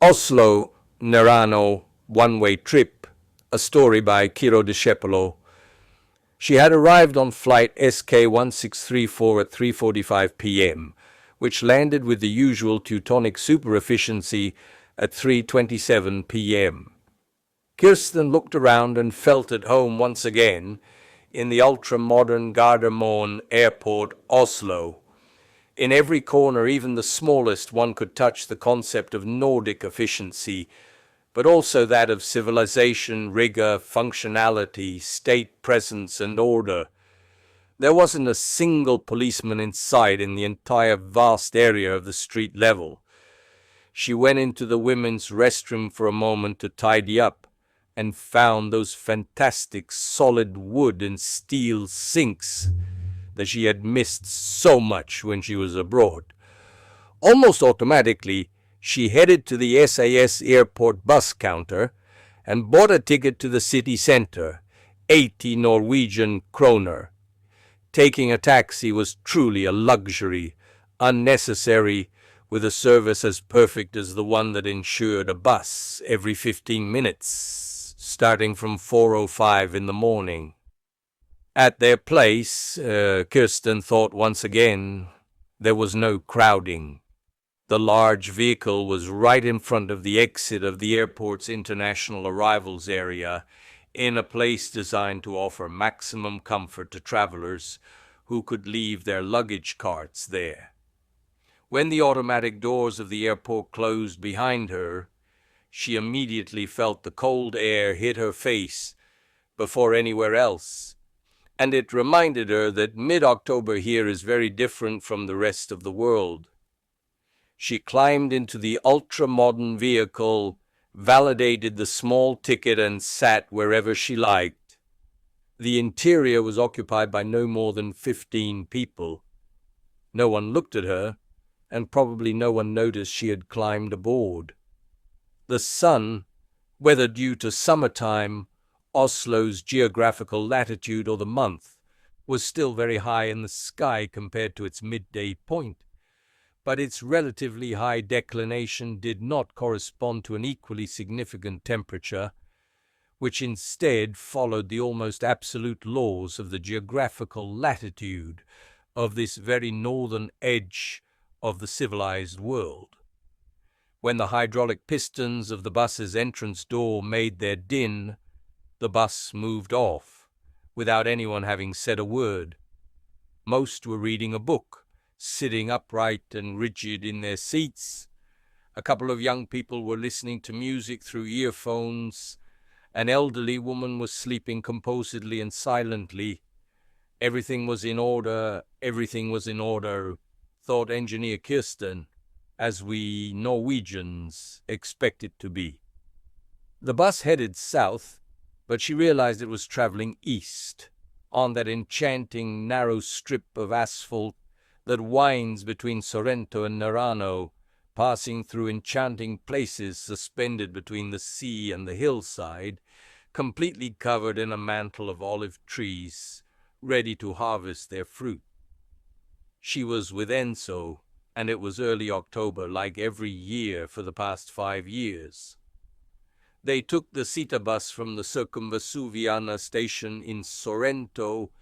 Oslo Nerano one-way trip, a story by Ciro Discepolo. She had arrived on flight SK1634 at 3:45 p.m., which landed with the usual Teutonic super efficiency at 3:27 p.m. Kirsten looked around and felt at home once again in the ultra-modern Gardermoen Airport, Oslo. In every corner, even the smallest, one could touch the concept of Nordic efficiency, but also that of civilization, rigor, functionality, state presence, and order. There wasn't a single policeman in sight in the entire vast area of the street level. She went into the women's restroom for a moment to tidy up, and found those fantastic solid wood and steel sinks that she had missed so much when she was abroad. Almost automatically, she headed to the SAS airport bus counter and bought a ticket to the city center, 80 Norwegian kroner. Taking a taxi was truly a luxury, unnecessary, with a service as perfect as the one that ensured a bus every 15 minutes, starting from 4:05 in the morning. At their place, Kirsten thought once again, there was no crowding. The large vehicle was right in front of the exit of the airport's international arrivals area, in a place designed to offer maximum comfort to travelers who could leave their luggage carts there. When the automatic doors of the airport closed behind her, she immediately felt the cold air hit her face before anywhere else, and it reminded her that mid-October here is very different from the rest of the world. She climbed into the ultra-modern vehicle, validated the small ticket, and sat wherever she liked. The interior was occupied by no more than 15 people. No one looked at her, and probably no one noticed she had climbed aboard. The sun, whether due to summertime, Oslo's geographical latitude, or the month, was still very high in the sky compared to its midday point, but its relatively high declination did not correspond to an equally significant temperature, which instead followed the almost absolute laws of the geographical latitude of this very northern edge of the civilized world. When the hydraulic pistons of the bus's entrance door made their din, the bus moved off, without anyone having said a word. Most were reading a book, sitting upright and rigid in their seats. A couple of young people were listening to music through earphones. An elderly woman was sleeping composedly and silently. Everything was in order, thought engineer Kirsten, as we Norwegians expect it to be. The bus headed south, but she realized it was traveling east, on that enchanting narrow strip of asphalt that winds between Sorrento and Nerano, passing through enchanting places suspended between the sea and the hillside, completely covered in a mantle of olive trees, ready to harvest their fruit. She was with Enzo, and it was early October, like every year for the past 5 years. They took the Città bus from the Circumvesuviana station in Sorrento,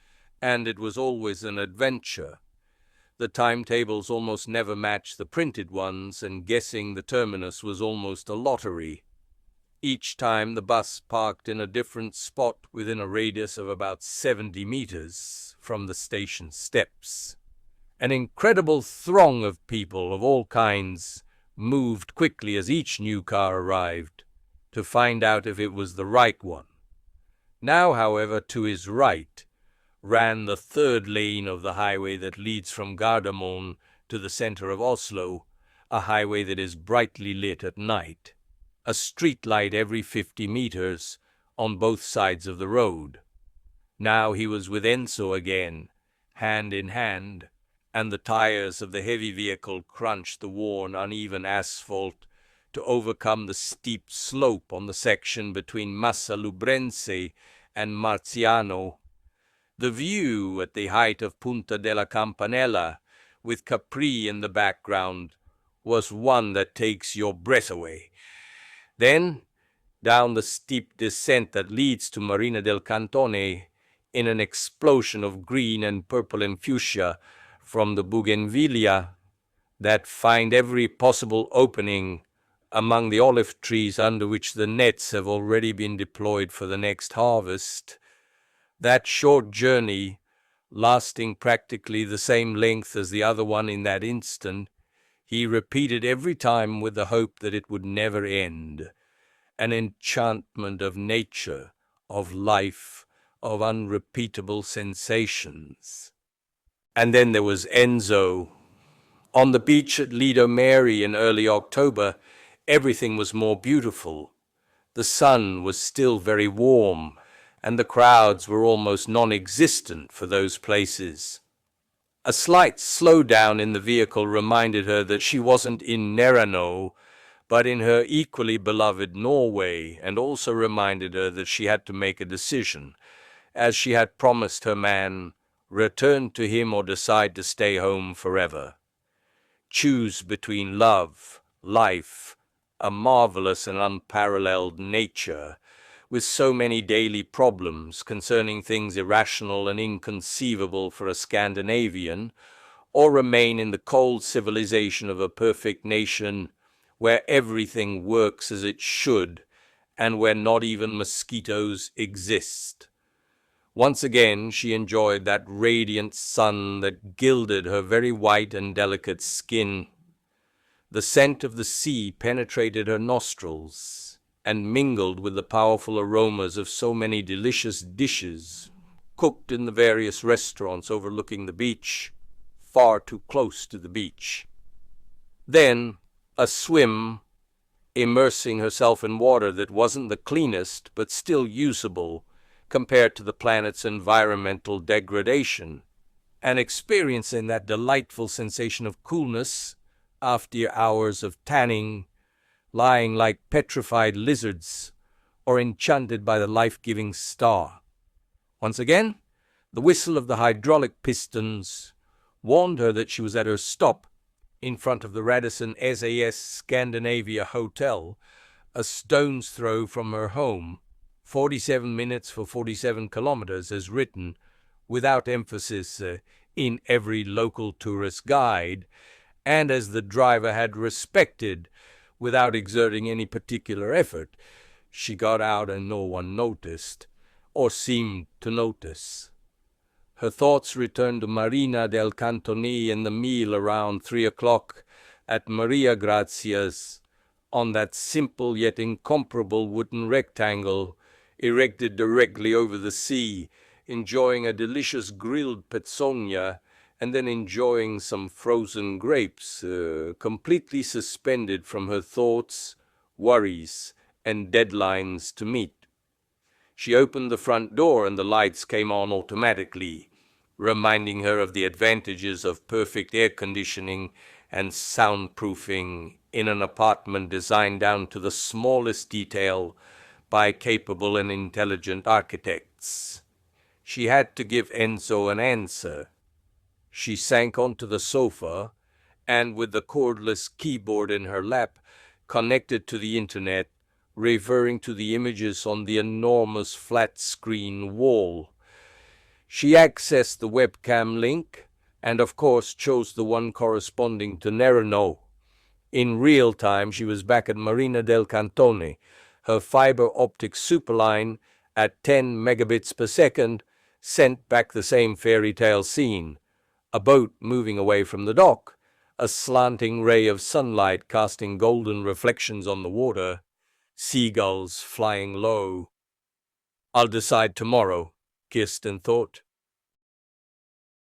and it was always an adventure. The timetables almost never matched the printed ones, and guessing the terminus was almost a lottery. Each time the bus parked in a different spot within a radius of about 70 meters from the station steps. An incredible throng of people of all kinds moved quickly as each new car arrived, to find out if it was the right one. Now, however, to his right ran the third lane of the highway that leads from Gardermoen to the center of Oslo, a highway that is brightly lit at night, a street light every 50 meters on both sides of the road. Now he was with Enzo again, hand in hand, and the tires of the heavy vehicle crunched the worn, uneven asphalt to overcome the steep slope on the section between Massa Lubrense and Marziano. The view at the height of Punta della Campanella, with Capri in the background, was one that takes your breath away, Then, down the steep descent that leads to Marina del Cantone, in an explosion of green and purple and fuchsia from the bougainvillea that find every possible opening among the olive trees under which the nets have already been deployed for the next harvest. That short journey, lasting practically the same length as the other one in that instant, he repeated every time with the hope that it would never end. An enchantment of nature, of life, of unrepeatable sensations. And then there was Enzo. On the beach at Lido Mare in early October, everything was more beautiful. The sun was still very warm, and the crowds were almost non-existent for those places. A slight slowdown in the vehicle reminded her that she wasn't in Nerano, but in her equally beloved Norway, and also reminded her that she had to make a decision, as she had promised her man, return to him or decide to stay home forever. Choose between love, life, a marvelous and unparalleled nature, with so many daily problems concerning things irrational and inconceivable for a Scandinavian, or remain in the cold civilization of a perfect nation where everything works as it should and where not even mosquitoes exist. Once again she enjoyed that radiant sun that gilded her very white and delicate skin. The scent of the sea penetrated her nostrils and mingled with the powerful aromas of so many delicious dishes cooked in the various restaurants overlooking the beach, far too close to the beach. Then a swim, immersing herself in water that wasn't the cleanest but still usable compared to the planet's environmental degradation, and experiencing that delightful sensation of coolness after hours of tanning, lying like petrified lizards or enchanted by the life-giving star. Once again, the whistle of the hydraulic pistons warned her that she was at her stop in front of the Radisson SAS Scandinavia Hotel, a stone's throw from her home, 47 minutes for 47 kilometers as written, without emphasis, in every local tourist guide, and as the driver had respected, without exerting any particular effort. She got out and no one noticed, or seemed to notice. Her thoughts returned to Marina del Cantone and the meal around 3 o'clock at Maria Grazia's, on that simple yet incomparable wooden rectangle erected directly over the sea, enjoying a delicious grilled pezzogna, and then enjoying some frozen grapes, completely suspended from her thoughts, worries, and deadlines to meet. She opened the front door and the lights came on automatically, reminding her of the advantages of perfect air conditioning and soundproofing in an apartment designed down to the smallest detail by capable and intelligent architects. She had to give Enzo an answer. She sank onto the sofa, and with the cordless keyboard in her lap, connected to the internet, referring to the images on the enormous flat-screen wall. She accessed the webcam link, and of course chose the one corresponding to Nerano. In real time she was back at Marina del Cantone, her fiber optic superline at 10 megabits per second sent back the same fairy tale scene. A boat moving away from the dock, a slanting ray of sunlight casting golden reflections on the water, seagulls flying low. I'll decide tomorrow, Kirsten thought.